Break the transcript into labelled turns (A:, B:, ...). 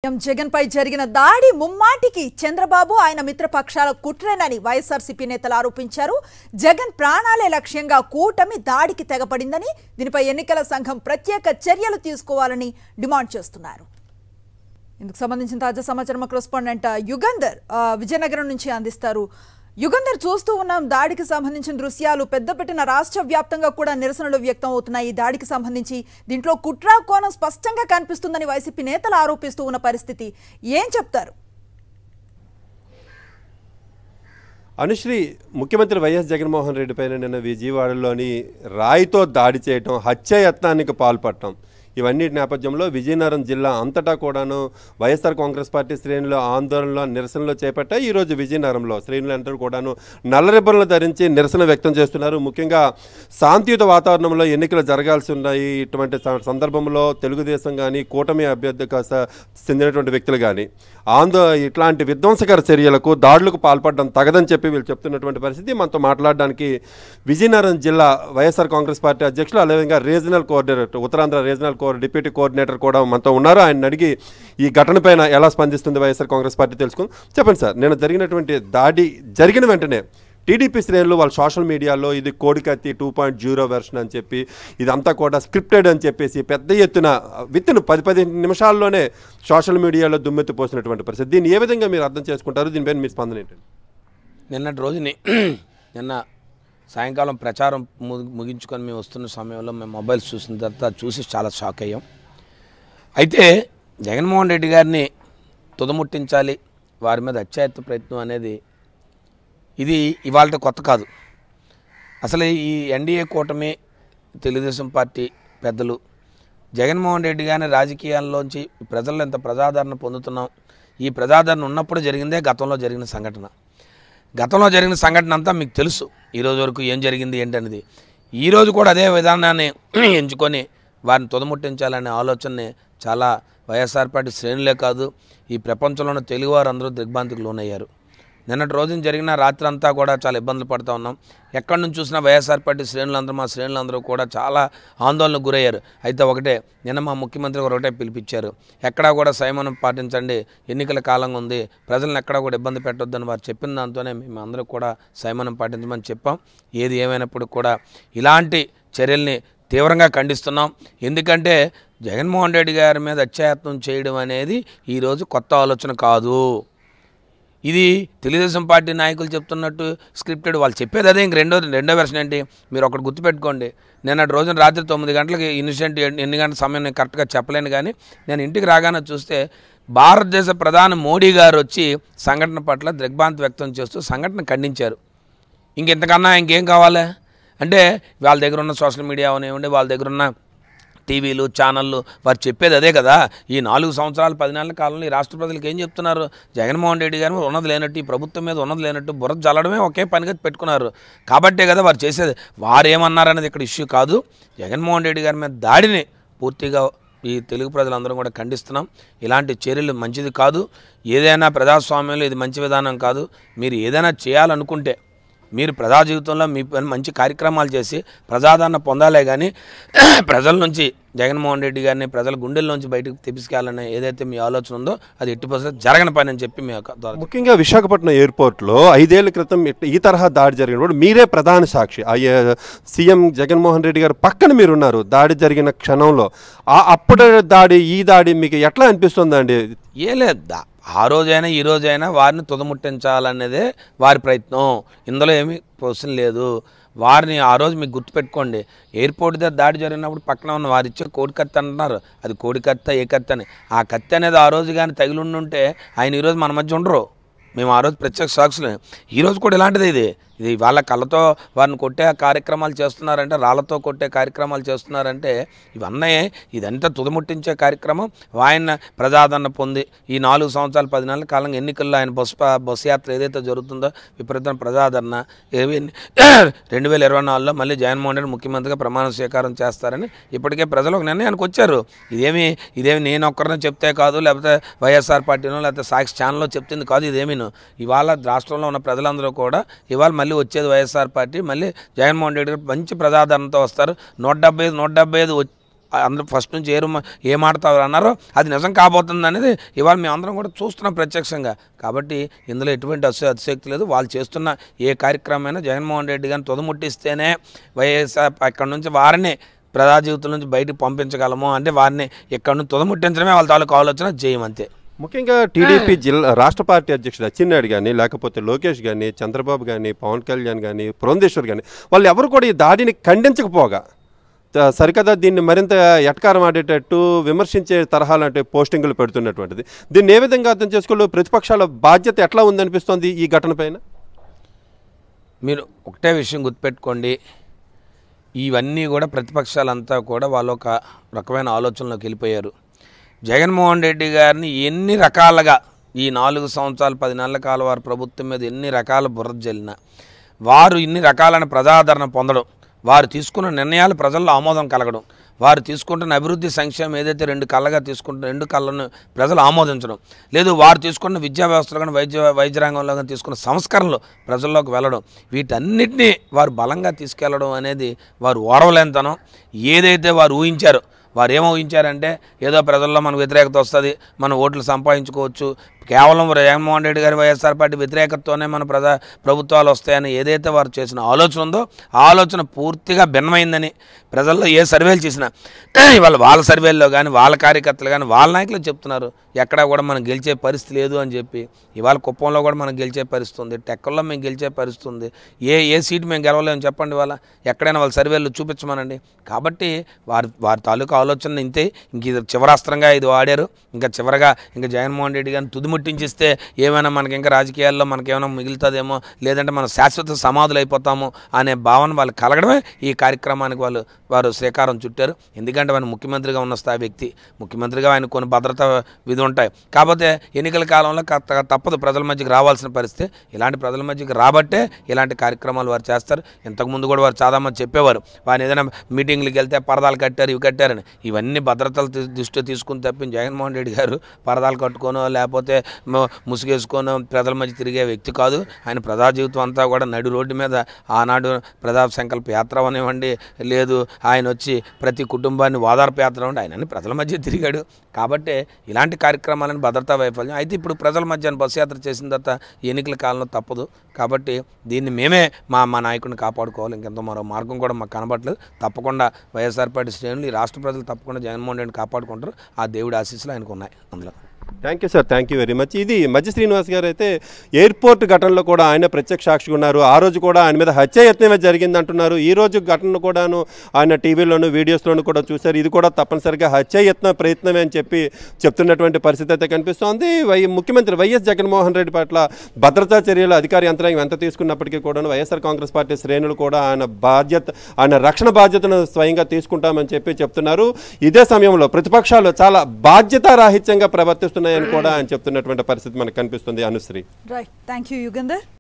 A: జగన్ పై జరిగిన దాడి ముమ్మాటికి చంద్రబాబు ఆయన మిత్రపక్షాల కుట్రేనని వైఎస్ఆర్సీపీ నేతలు ఆరోపించారు. జగన్ ప్రాణాలే లక్ష్యంగా కూటమి దాడికి తెగపడిందని, దీనిపై ఎన్నికల సంఘం ప్రత్యేక చర్యలు తీసుకోవాలని డిమాండ్ చేస్తున్నారు. ఇందుకు సంబంధించిన తాజా సమాచారం కరెస్పాండెంట్ యుగంధర్ విజయనగరం నుంచి అందిస్తారు. యుగంధర్, చూస్తూ ఉన్నాం దాడికి సంబంధించిన దృశ్యాలు. పెద్దపెట్టిన రాష్ట్ర వ్యాప్తంగా కూడా నిరసనలు వ్యక్తం అవుతున్నాయి. ఈ దాడికి సంబంధించి దీంట్లో కుట్ర కోణం స్పష్టంగా కనిపిస్తుందని వైసీపీ నేతలు ఆరోపిస్తూ ఉన్న పరిస్థితి ఏం చెప్తారు?
B: అనుశ్రీ, ముఖ్యమంత్రి వైఎస్ జగన్మోహన్ రెడ్డి పైన నిన్న విజయవాడలోని రాయితో దాడి చేయటం, హత్యాయత్నానికి పాల్పడటం, ఇవన్నిటి నేపథ్యంలో విజయనగరం జిల్లా అంతటా కూడాను వైఎస్ఆర్ కాంగ్రెస్ పార్టీ శ్రేణులు ఆందోళనలో నిరసనలో చేపట్టాయి. ఈరోజు విజయనగరంలో శ్రేణులు అందరూ కూడాను నల్ల రిబ్బన్లు ధరించి నిరసన వ్యక్తం చేస్తున్నారు. ముఖ్యంగా శాంతియుత వాతావరణంలో ఎన్నికలు జరగాల్సి ఉన్నాయి. ఇటువంటి సందర్భంలో తెలుగుదేశం కానీ కూటమి అభ్యర్థికి చెందినటువంటి వ్యక్తులు కానీ ఇట్లాంటి విధ్వంసకర చర్యలకు దాడులకు పాల్పడడం తగదని చెప్పి వీళ్ళు చెప్తున్నటువంటి పరిస్థితి. మనతో మాట్లాడడానికి విజయనగరం జిల్లా వైఎస్ఆర్ కాంగ్రెస్ పార్టీ అధ్యక్షులు, అదేవిధంగా regional coordinator, Uttarandhra regional deputy coordinator కూడా మనతో ఉన్నారు. ఆయన అడిగి ఈ ఘటనపైన ఎలా స్పందిస్తుంది వైఎస్ఆర్ కాంగ్రెస్ పార్టీ తెలుసుకుందాం. చెప్పండి సార్, నేను జరిగినటువంటి దాడి జరిగిన వెంటనే టీడీపీ శ్రేణులు వాళ్ళ సోషల్ మీడియాలో ఇది కోడికత్తి 2.0 వెర్షన్ అని చెప్పి, ఇదంతా కూడా స్క్రిప్టెడ్ అని చెప్పేసి పెద్ద ఎత్తున విత్తిన 10-15 నిమిషాల్లోనే సోషల్ మీడియాలో దుమ్మెత్తిపోసినటువంటి పరిస్థితి. దీన్ని ఏ విధంగా మీరు అర్థం చేసుకుంటారు? దీనిపైన మీ స్పందన ఏంటండి?
C: నిన్నటి రోజుని నిన్న సాయంకాలం ప్రచారం ముగించుకొని మేము వస్తున్న సమయంలో మేము మొబైల్స్ చూసిన తర్వాత చూసి చాలా షాక్ అయ్యాం. అయితే జగన్మోహన్ రెడ్డి గారిని తుదముట్టించాలి, వారి మీద హత్యాయత్న ప్రయత్నం అనేది ఇది ఇవాళ కొత్త కాదు. అసలు ఈ ఎన్డీఏ కూటమి, తెలుగుదేశం పార్టీ పెద్దలు జగన్మోహన్ రెడ్డి గారిని రాజకీయాల్లోంచి ప్రజల్లో ఎంత ప్రజాదరణ పొందుతున్నాం, ఈ ప్రజాదరణ ఉన్నప్పుడు జరిగిందే గతంలో జరిగిన సంఘటన. గతంలో జరిగిన సంఘటన అంతా మీకు తెలుసు. ఈరోజు వరకు ఏం జరిగింది ఏంటనేది. ఈరోజు కూడా అదే విధానాన్ని ఎంచుకొని వారిని తుదముట్టించాలనే ఆలోచనని చాలా వైఎస్ఆర్ పార్టీ శ్రేణులే కాదు, ఈ ప్రపంచంలోని తెలుగువారు అందరూ దిగ్భ్రాంతికి లోనయ్యారు. నిన్నటి రోజున జరిగిన రాత్రి అంతా కూడా చాలా ఇబ్బందులు పడుతూ ఉన్నాం. ఎక్కడి నుంచి చూసినా వైఎస్ఆర్ పార్టీ శ్రేణులందరూ, మా శ్రేణులందరూ కూడా చాలా ఆందోళనకు గురయ్యారు. అయితే ఒకటే, నిన్న మా ముఖ్యమంత్రి ఒకటే పిలిపించారు, ఎక్కడా కూడా సంయమనం పాటించండి, ఎన్నికల కాలంగా ఉంది, ప్రజలను ఎక్కడా కూడా ఇబ్బంది పెట్టొద్దని వారు చెప్పిన దాంతోనే మేము అందరూ కూడా సంయమనం పాటించమని చెప్పాం. ఏది ఏమైనప్పుడు కూడా ఇలాంటి చర్యల్ని తీవ్రంగా ఖండిస్తున్నాం. ఎందుకంటే జగన్మోహన్ రెడ్డి గారి మీద హత్యాయత్నం చేయడం అనేది ఈరోజు కొత్త ఆలోచన కాదు. ఇది తెలుగుదేశం పార్టీ నాయకులు చెప్తున్నట్టు స్క్రిప్టెడ్, వాళ్ళు చెప్పేది అదే. ఇంక రెండో వెర్షన్ ఏంటి, మీరు ఒకటి గుర్తుపెట్టుకోండి. నిన్నటి రోజున రాత్రి 9 గంటలకి ఇన్సిడెంట్ ఎన్ని గంటల సమయం నేను కరెక్ట్గా చెప్పలేను, కానీ నేను ఇంటికి రాగానే చూస్తే భారతదేశ ప్రధాని మోడీ గారు వచ్చి సంఘటన పట్ల దిగ్భ్రాంతి వ్యక్తం చేస్తూ సంఘటన ఖండించారు. ఇంకెంతకన్నా ఇంకేం కావాలి అంటే, వాళ్ళ దగ్గర ఉన్న సోషల్ మీడియా అవనివ్వండి, వాళ్ళ దగ్గర ఉన్న టీవీలు, ఛానళ్ళు, వారు చెప్పేది అదే కదా. ఈ 4 సంవత్సరాలు 10 నెలల కాలంలో ఈ రాష్ట్ర ప్రజలకు ఏం చెప్తున్నారు? జగన్మోహన్ రెడ్డి గారి మీద ఉన్నది లేనట్టు, ఈ ప్రభుత్వం మీద ఉన్నది లేనట్టు బుర్ర జల్లడమే ఒకే పనిగా పెట్టుకున్నారు. కాబట్టే కదా వారు చేసేది. వారు ఏమన్నారనేది ఇక్కడ ఇష్యూ కాదు. జగన్మోహన్ రెడ్డి గారి మీద దాడిని పూర్తిగా ఈ తెలుగు ప్రజలందరం కూడా ఖండిస్తున్నాం. ఇలాంటి చర్యలు మంచిది కాదు. ఏదైనా ప్రజాస్వామ్యంలో ఇది మంచి విధానం కాదు. మీరు ఏదైనా చేయాలనుకుంటే మీరు ప్రజా జీవితంలో మీ మంచి కార్యక్రమాలు చేసి ప్రజాదరణ పొందాలే కానీ ప్రజల నుంచి జగన్మోహన్ రెడ్డి గారిని ప్రజల గుండెల్లోంచి బయటకు తీసుకెళ్లాలనే ఏదైతే మీ ఆలోచన ఉందో అది ఎట్టి పరిస్థితుల్లో జరగని పని అని చెప్పి మీ
B: ముఖ్యంగా విశాఖపట్నం ఎయిర్పోర్ట్లో 5 ఏళ్ల క్రితం ఈ తరహా దాడి జరిగినప్పుడు మీరే ప్రధాన సాక్షి. సీఎం జగన్మోహన్ రెడ్డి గారు పక్కన మీరున్నారు దాడి జరిగిన క్షణంలో. అప్పుడు దాడి, ఈ దాడి మీకు ఎట్లా అనిపిస్తుందండి?
C: ఏ లేదు, ఆ రోజైనా ఈ రోజైనా వారిని తుదముట్టించాలనేదే వారి ప్రయత్నం. ఇందులో ఏమీ క్వశ్చన్ లేదు. వారిని ఆ రోజు మీకు గుర్తుపెట్టుకోండి, ఎయిర్పోర్ట్ దగ్గర దాడి జరిగినప్పుడు పక్కన ఉన్న వారు ఇచ్చే కోడి కత్తి అంటున్నారు. అది కోడి కత్తి, ఏ కత్తి అని. ఆ కత్తి అనేది ఆ రోజు కానీ తగిలి ఉంటే ఆయన ఈరోజు మన మధ్య ఉండరు. మేము ఆ రోజు ప్రత్యేక సాక్షులు. ఈరోజు కూడా ఇలాంటిది. ఇది వాళ్ళ కళ్ళతో వారిని కొట్టే కార్యక్రమాలు చేస్తున్నారంటే, రాళ్లతో కొట్టే కార్యక్రమాలు చేస్తున్నారంటే ఇదంతా తుదముట్టించే కార్యక్రమం. ఆయన ప్రజాదరణ పొంది ఈ 4 సంవత్సరాలు 10 నెలల కాలంగా ఎన్నికల్లో ఆయన బస్సు యాత్ర ఏదైతే జరుగుతుందో విపరీతమైన ప్రజాదరణ, 2024లో మళ్ళీ జగన్మోహన్ రెడ్డి ముఖ్యమంత్రిగా ప్రమాణ స్వీకారం చేస్తారని ఇప్పటికే ప్రజలు ఒక నిర్ణయానికి వచ్చారు. ఇదేమి నేను ఒక్కరిని చెప్తే కాదు, లేకపోతే వైఎస్ఆర్ పార్టీనో లేకపోతే సాక్షి ఛానల్లో చెప్తుంది కాదు. ఇదేమీను ఇవాళ రాష్ట్రంలో ఉన్న ప్రజలందరూ కూడా ఇవాళ మళ్ళీ వచ్చేది వైఎస్ఆర్ పార్టీ, మళ్ళీ జగన్మోహన్ రెడ్డి గారు మంచి ప్రజాదరణతో వస్తారు. 175 అందరూ ఫస్ట్ నుంచి ఏం ఆడతారు అన్నారో అది నిజం కాబోతుంది అనేది ఇవాళ మేము అందరం కూడా చూస్తున్నాం ప్రత్యక్షంగా. కాబట్టి ఇందులో ఎటువంటి అతిశక్తి లేదు. వాళ్ళు చేస్తున్న ఏ కార్యక్రమమైనా జగన్మోహన్ రెడ్డి గారిని తుదముట్టిస్తేనే వైఎస్ఆర్ అక్కడి నుంచి వారిని ప్రజా జీవితం నుంచి బయటకు పంపించగలము, అంటే వారిని ఇక్కడ నుంచి తుదముట్టించడమే వాళ్ళ తాలూకు ఆలోచన, జయం అంతే.
B: ముఖ్యంగా టీడీపీ రాష్ట్ర పార్టీ అధ్యక్షుడు అచ్చెన్నాయుడు కానీ, లేకపోతే లోకేష్ కానీ, చంద్రబాబు కానీ, పవన్ కళ్యాణ్ కానీ, పురంధేశ్వర్ కానీ వాళ్ళు ఎవరు కూడా ఈ దాడిని ఖండించకపోగా సరికదా దీన్ని మరింత ఎటకారం ఆడేటట్టు విమర్శించే తరహా లాంటి పోస్టింగులు పెడుతున్నటువంటిది. దీన్ని ఏ విధంగా అర్థం చేసుకోవాలి? ప్రతిపక్షాల బాధ్యత ఎట్లా ఉందనిపిస్తోంది ఈ ఘటన పైన?
C: మీరు ఒకటే విషయం గుర్తుపెట్టుకోండి, ఇవన్నీ కూడా ప్రతిపక్షాలంతా కూడా వాళ్ళు ఒక రకమైన ఆలోచనలోకి వెళ్ళిపోయారు. జగన్మోహన్ రెడ్డి గారిని ఎన్ని రకాలుగా ఈ 4 సంవత్సరాలు 10 నెలల కాలం వారి ప్రభుత్వం మీద ఎన్ని రకాల బురద జల్లినా, వారు ఇన్ని రకాలైన ప్రజాదరణ పొందడం, వారు తీసుకున్న నిర్ణయాలు ప్రజల్లో ఆమోదం కలగడం, వారు తీసుకుంటున్న అభివృద్ధి సంక్షేమం ఏదైతే 2 కళ్ళగా తీసుకుంటున్న 2 కళ్ళను ప్రజలు ఆమోదించడం లేదు, వారు తీసుకున్న విద్యా వ్యవస్థలో కానీ వైద్య రంగంలో కానీ తీసుకున్న సంస్కరణలు ప్రజల్లోకి వెళ్ళడం, వీటన్నిటినీ వారు బలంగా తీసుకెళ్లడం అనేది వారు ఓర్వలేనితనం. ఏదైతే వారు ఊహించారో, వారు ఏమో ఊహించారంటే ఏదో ప్రజల్లో మనకు వ్యతిరేకత వస్తుంది, మన ఓట్లు సంపాదించుకోవచ్చు, కేవలం జగన్మోహన్ రెడ్డి గారి వైఎస్ఆర్ పార్టీ వ్యతిరేకతతోనే మన ప్రభుత్వాలు వస్తాయని ఏదైతే వారు చేసిన ఆలోచన ఉందో ఆ ఆలోచన పూర్తిగా భిన్నమైందని ప్రజల్లో ఏ సర్వేలు చేసినా ఇవాళ వాళ్ళ సర్వేల్లో కానీ వాళ్ళ కార్యకర్తలు కానీ వాళ్ళ నాయకులు చెప్తున్నారు ఎక్కడా కూడా మనం గెలిచే పరిస్థితి లేదు అని చెప్పి. ఇవాళ కుప్పంలో కూడా మనం గెలిచే పరిస్థితి ఉంది, టెక్కల్లో మేము గెలిచే పరిస్థితి ఉంది, ఏ సీటు మేము గెలవలేమని చెప్పండి, వాళ్ళ ఎక్కడైనా వాళ్ళ సర్వేలు చూపించమనండి. కాబట్టి వారి తాలూకా ఆలోచన ఇంతే. ఇంక ఇది చివరాస్త్రంగా ఇది వాడారు. ఇంకా చివరగా ఇంకా జగన్మోహన్ రెడ్డి గారిని తుదిముట్టించిస్తే ఏమైనా మనకి ఇంకా రాజకీయాల్లో మనకేమైనా మిగులుతుందేమో, లేదంటే మనం శాశ్వత సమాధులు అయిపోతాము అనే భావన వాళ్ళు కలగడమే ఈ కార్యక్రమానికి వారు శ్రీకారం చుట్టారు. ఎందుకంటే ఆయన ముఖ్యమంత్రిగా ఉన్న స్థాయి వ్యక్తి, ముఖ్యమంత్రిగా ఆయన కొన్ని భద్రతా విధులు ఉంటాయి. కాకపోతే ఎన్నికల కాలంలో తప్పదు ప్రజల మధ్యకి రావాల్సిన పరిస్థితి. ఇలాంటి ప్రజల మధ్యకి రాబట్టే ఇలాంటి కార్యక్రమాలు వారు చేస్తారు. ఇంతకుముందు కూడా వారు చాలామంది చెప్పేవారు, వారు ఏదైనా మీటింగ్లకు వెళ్తే పరదాలు కట్టారు, ఇవి కట్టారని. ఇవన్నీ భద్రతలు దృష్టి తీసుకుని తప్పించి జగన్మోహన్ రెడ్డి గారు పరదాలు కట్టుకోనో లేకపోతే ముసుగేసుకోనో ప్రజల మధ్య తిరిగే వ్యక్తి కాదు. ఆయన ప్రజా జీవితం అంతా కూడా నడి రోడ్డు మీద ఆనాడు ప్రజా సంకల్ప యాత్ర అనివ్వండి, లేదు ఆయన వచ్చి ప్రతి కుటుంబాన్ని ఓదార్పు యాత్ర ఉండి ఆయన ప్రజల మధ్య తిరిగాడు. కాబట్టి ఇలాంటి కార్యక్రమాలను భద్రతా వైఫల్యం అయితే ఇప్పుడు ప్రజల మధ్య బస్సు యాత్ర చేసిన తర్వాత ఎన్నికల కాలంలో తప్పదు. కాబట్టి దీన్ని మేమే మా నాయకుడిని కాపాడుకోవాలి. ఇంకెంతో మరో మార్గం కూడా మాకు కనబడలేదు. తప్పకుండా వైఎస్ఆర్ పార్టీ శ్రేణులు, ఈ రాష్ట్ర ప్రజలు తప్పకుండా జగన్మోహన్ రెడ్డిని కాపాడుకుంటారు. ఆ దేవుడి ఆశీస్సులు ఆయనకు ఉన్నాయి అందులో.
B: Thank you sir, thank you very much. ఇది మధ్య శ్రీనివాస్ గారు అయితే ఎయిర్పోర్ట్ ఘటనలో కూడా ఆయన ప్రత్యక్ష సాక్షిగా ఉన్నారు. ఆ రోజు కూడా ఆయన మీద హత్యాయత్నమే జరిగింది అంటున్నారు. ఈ రోజు ఘటనను కూడాను ఆయన టీవీలోను వీడియోస్లోనూ కూడా చూశారు. ఇది కూడా తప్పనిసరిగా హత్యాయత్న ప్రయత్నమే అని చెప్తున్నటువంటి పరిస్థితి అయితే కనిపిస్తోంది. ముఖ్యమంత్రి వైఎస్ జగన్మోహన్ రెడ్డి పట్ల భద్రతా చర్యలు అధికార యంత్రాంగం ఎంత తీసుకున్నప్పటికీ కూడా వైఎస్ఆర్ కాంగ్రెస్ పార్టీ శ్రేణులు కూడా ఆయన రక్షణ బాధ్యతను స్వయంగా తీసుకుంటామని చెప్తున్నారు. ఇదే సమయంలో ప్రతిపక్షాలు చాలా బాధ్యతారాహిత్యంగా ప్రవర్తిస్తున్నాయని కూడా ఆయన చెప్తున్నటువంటి పరిస్థితి మనకు కనిపిస్తుంది. Anusri,
A: right, thank you Yugandhar.